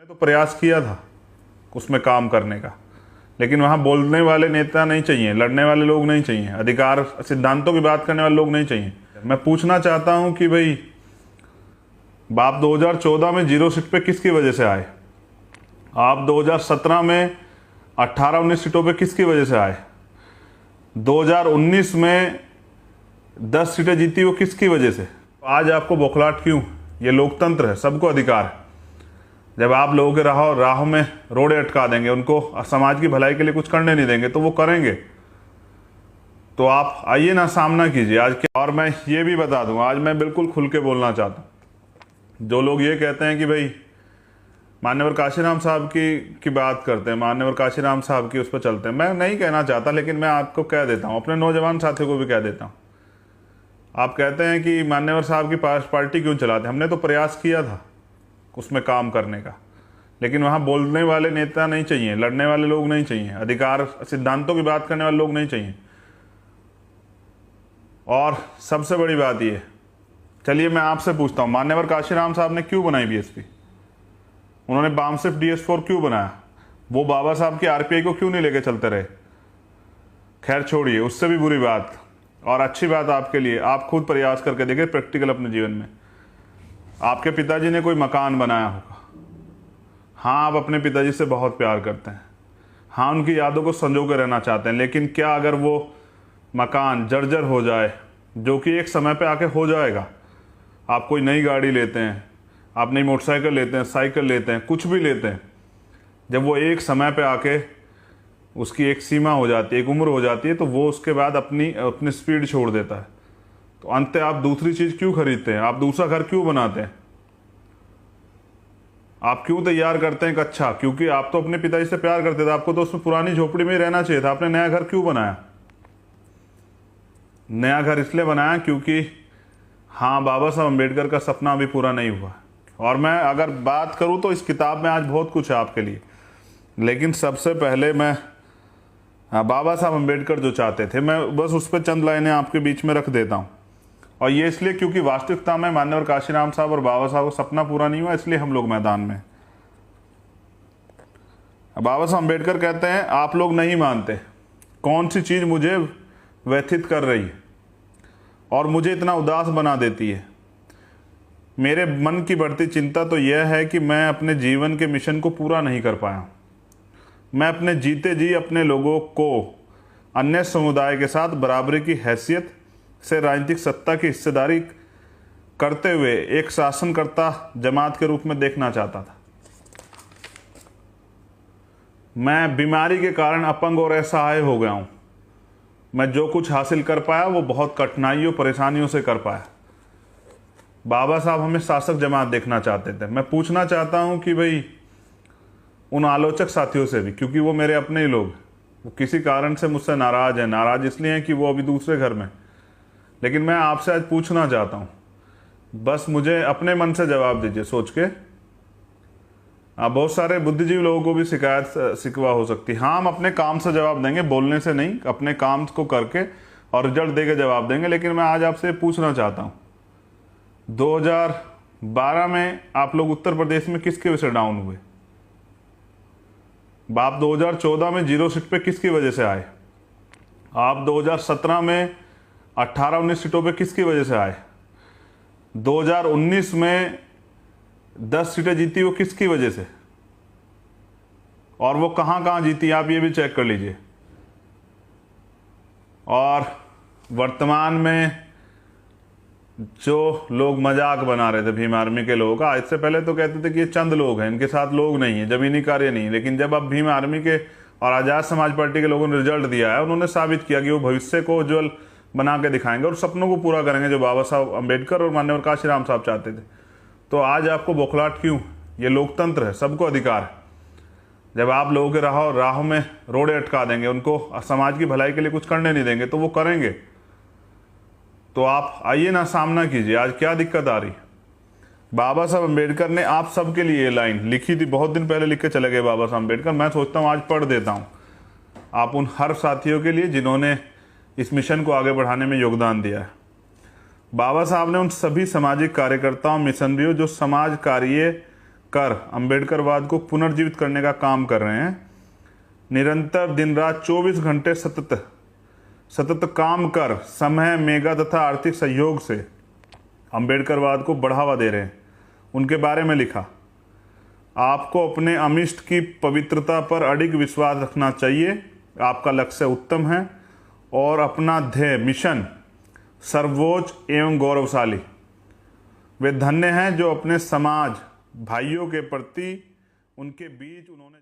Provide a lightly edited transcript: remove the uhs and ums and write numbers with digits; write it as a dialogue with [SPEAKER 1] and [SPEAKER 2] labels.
[SPEAKER 1] मैंने तो प्रयास किया था उसमें काम करने का, लेकिन वहाँ बोलने वाले नेता नहीं चाहिए, लड़ने वाले लोग नहीं चाहिए, अधिकार सिद्धांतों की बात करने वाले लोग नहीं चाहिए। मैं पूछना चाहता हूँ कि भाई आप 2014 में 0 सीट पे किसकी वजह से आए? आप 2017 में 18-19 सीटों पे किसकी वजह से आए? 2019 में 10 सीटें जीती वो किसकी वजह से? आज आपको बौखलाहट क्यों? ये लोकतंत्र है, सबको अधिकार है। जब आप लोगों के राहों में रोड़े अटका देंगे, उनको समाज की भलाई के लिए कुछ करने नहीं देंगे, तो वो करेंगे। तो आप आइए ना, सामना कीजिए आज के। और मैं ये भी बता दूं, आज मैं बिल्कुल खुल के बोलना चाहता हूं। जो लोग ये कहते हैं कि भाई मान्यवर काशीराम साहब की बात करते हैं, मान्यवर काशीराम साहब की उस पर चलते हैं, मैं नहीं कहना चाहता, लेकिन मैं आपको कह देता हूँ, अपने नौजवान साथियों को भी कह देता हूँ। आप कहते हैं कि मान्यवर साहब की पार्टी क्यों चलाते? हमने तो प्रयास किया था उसमें काम करने का, लेकिन वहाँ बोलने वाले नेता नहीं चाहिए, लड़ने वाले लोग नहीं चाहिए, अधिकार सिद्धांतों की बात करने वाले लोग नहीं चाहिए। और सबसे बड़ी बात ये, चलिए मैं आपसे पूछता हूँ, मान्यवर काशीराम साहब ने क्यों बनाई बीएसपी? उन्होंने बामसिफ DS4 क्यों बनाया? वो बाबा साहब की RPI को क्यों नहीं लेके चलते रहे? खैर छोड़िए, उससे भी बुरी बात और अच्छी बात आपके लिए, आप खुद प्रयास करके देखिए प्रैक्टिकल अपने जीवन में। आपके पिताजी ने कोई मकान बनाया होगा, हाँ आप अपने पिताजी से बहुत प्यार करते हैं, हाँ उनकी यादों को संजो के रहना चाहते हैं, लेकिन क्या अगर वो मकान जर्जर हो जाए, जो कि एक समय पे आके हो जाएगा, आप कोई नई गाड़ी लेते हैं, आप नई मोटरसाइकिल लेते हैं, साइकिल लेते हैं, कुछ भी लेते हैं, जब वो एक समय पे आके उसकी एक सीमा हो जाती है, एक उम्र हो जाती है, तो वो उसके बाद अपनी स्पीड छोड़ देता है। तो अंत आप दूसरी चीज़ क्यों खरीदते हैं? आप दूसरा घर क्यों बनाते हैं? आप क्यों तैयार करते हैं कच्चा? क्योंकि आप तो अपने पिताजी से प्यार करते थे, आपको तो उसमें पुरानी झोपड़ी में ही रहना चाहिए था। आपने नया घर क्यों बनाया? नया घर इसलिए बनाया क्योंकि हाँ, बाबा साहब अम्बेडकर का सपना अभी पूरा नहीं हुआ। और मैं अगर बात करूँ तो इस किताब में आज बहुत कुछ है आपके लिए, लेकिन सबसे पहले मैं बाबा साहब अम्बेडकर जो चाहते थे, मैं बस उस पर चंद लाइनें आपके बीच में रख देता हूँ। और ये इसलिए क्योंकि वास्तविकता में मान्यवर काशीराम साहब और बाबा साहब का सपना पूरा नहीं हुआ, इसलिए हम लोग मैदान में। बाबा साहब अम्बेडकर कहते हैं, आप लोग नहीं मानते कौन सी चीज़ मुझे व्यथित कर रही है और मुझे इतना उदास बना देती है। मेरे मन की बढ़ती चिंता तो यह है कि मैं अपने जीवन के मिशन को पूरा नहीं कर पाया। मैं अपने जीते जी अपने लोगों को अन्य समुदाय के साथ बराबरी की हैसियत से राजनीतिक सत्ता की हिस्सेदारी करते हुए एक शासनकर्ता जमात के रूप में देखना चाहता था। मैं बीमारी के कारण अपंग और असहाय हो गया हूं। मैं जो कुछ हासिल कर पाया वो बहुत कठिनाइयों परेशानियों से कर पाया। बाबा साहब हमें शासक जमात देखना चाहते थे। मैं पूछना चाहता हूं कि भाई उन आलोचक साथियों से भी, क्योंकि वो मेरे अपने ही लोग, वो किसी कारण से मुझसे नाराज हैं। नाराज इसलिए हैं कि वो अभी दूसरे घर में, लेकिन मैं आपसे आज पूछना चाहता हूँ, बस मुझे अपने मन से जवाब दीजिए सोच के। बहुत सारे बुद्धिजीवी लोगों को भी शिकायत शिकवा हो सकती है। हाँ, हम अपने काम से जवाब देंगे, बोलने से नहीं, अपने काम को करके और रिजल्ट दे के जवाब देंगे। लेकिन मैं आज आपसे पूछना चाहता हूँ, 2012 में आप लोग उत्तर प्रदेश में किसकी वजह से डाउन हुए? आप 2014 में 0 सीट पे किसकी वजह से आए? आप 2017 में 18-19 सीटों पे किसकी वजह से आए? 2019 में 10 सीटें जीती वो किसकी वजह से? और वो कहाँ कहाँ जीती आप ये भी चेक कर लीजिए। और वर्तमान में जो लोग मजाक बना रहे थे भीम आर्मी के लोगों का, इससे पहले तो कहते थे कि ये चंद लोग हैं, इनके साथ लोग नहीं है, जमीनी कार्य नहीं है। लेकिन जब अब भीम आर्मी के और आज़ाद समाज पार्टी के लोगों ने रिजल्ट दिया है, उन्होंने साबित किया कि वो भविष्य को उज्ज्वल बना के दिखाएंगे और सपनों को पूरा करेंगे जो बाबा साहब अम्बेडकर और मान्यवर काशीराम साहब चाहते थे। तो आज आपको बौखलाहट क्यों? ये लोकतंत्र है, सबको अधिकार है। जब आप लोगों के राहों में रोड़े अटका देंगे, उनको समाज की भलाई के लिए कुछ करने नहीं देंगे, तो वो करेंगे। तो आप आइए ना, सामना कीजिए। आज क्या दिक्कत आ रही? बाबा साहब अम्बेडकर ने आप सबके लिए ये लाइन लिखी थी, बहुत दिन पहले लिख के चले गए बाबा साहब अम्बेडकर। मैं सोचता हूँ आज पढ़ देता हूँ आप उन हर साथियों के लिए जिन्होंने इस मिशन को आगे बढ़ाने में योगदान दिया है। बाबा साहब ने उन सभी सामाजिक कार्यकर्ताओं, मिशनरियों जो समाज कार्य कर अंबेडकरवाद को पुनर्जीवित करने का काम कर रहे हैं। निरंतर दिन रात 24 घंटे सतत काम कर समय, मेगा तथा आर्थिक सहयोग से अंबेडकरवाद को बढ़ावा दे रहे हैं। उनके बारे में लिखा, आपको अपने अमिष्ट की पवित्रता पर अडिग विश्वास रखना चाहिए। आपका लक्ष्य उत्तम है और अपना ध्येय मिशन सर्वोच्च एवं गौरवशाली। वे धन्य हैं जो अपने समाज भाइयों के प्रति उनके बीच उन्होंने